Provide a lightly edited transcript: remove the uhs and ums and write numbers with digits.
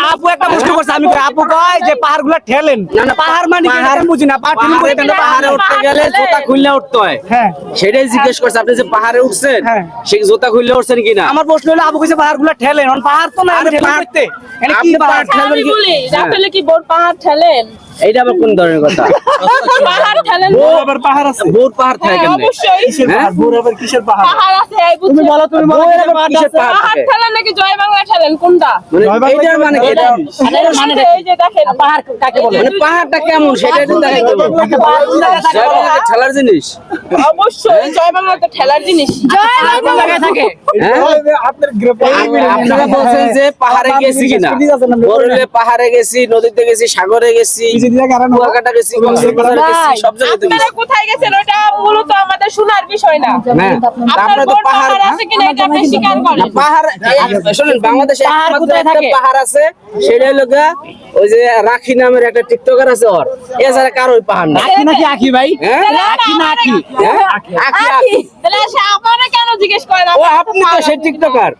আপু একটা প্রশ্ন করছে, আমি আপু কয় যে পাহাড়গুলো ঠেলেন, পাহাড় মানে কি আমি বুঝি না। পাহাড়ে উঠতে গেলে জুতা খুললে উঠতে হয়, হ্যাঁ সেটাই জিজ্ঞেস করছে। আপনি যে পাহাড়ে উঠছেন, হ্যাঁ। সেই জুতা খুললে উঠছেন কিনা? আমার প্রশ্ন হলো আপু কইছে পাহাড়গুলো ঠেলেন, পাহাড় তো না আরে পাহাড়- করতে এখানে কি আপনি পাহাড় পাহাড় আমি ঠেলবেন কি? বলি হ্যাঁ। রাফেলে কি বোট পাহাড় ঠেলেন? এইটা আবার কোন ধরনের কথা? পাহাড় ঠেলেন ও আবার পাহাড় আছে, বহুত পাহাড় থাকে হ্যাঁ, কেমনে? অবশ্যই হ্যাঁ? ভোর আবার কিসের পাহাড়? পাহাড় আছে এই তুমি বুঝছেন? বলো কিসের পাহাড় পাহাড় আছে? ঠেলেন নাকি জয় বাংলা ঠেলেন কোনটা? মানে জয় বাংলা এইটার মানে কি? কি? এটা- এই যে দেখেন পাহাড় কাকে বলে? মানে পাহাড়টা কেমন সেটা একটু দেখাইতে হবে। জয় বাংলাকে ঠেলার জিনিস। অবশ্যই জয় বাংলা তো ঠেলার জিনিস। কোন জায়গায় থাকে? হ্যাঁ? আপনারা বলছেন যে পাহাড়ে গেছি কিনা? বললে পাহাড়ে গেছি, নদীতে গেছি, সাগরে গেছি, কুয়াকাটা গেছি, কক্সবাজার গেছি, সব জায়গাতে আপনারা গেছি। কোথায় গেছেন ওটা মূলত আমাদের শোনার বিষয় না। হ্যাঁ, আপনার আপনারা তো বোট পাহাড় পাহাড় আছে কিনা এটা আপনি স্বীকার না, করেন। পাহাড় শোনেন, বাংলাদেশে পাহাড় একমাত্র কোথায় একটা থাকে? পাহাড় আছে, সেটা হলো গিয়া ওই যে রাখি নামের একটা টিকটকার আছে ওর, এছাড়া কারো ওই পাহাড় না। আখি নাকি আখি ভাই? হ্যাঁ? আখি না আখি? হ্যাঁ? আখি, আখি। তাহলে সে আপনারা কেন জিজ্ঞেস করেন? ও আপনি তো সেই টিকটকার।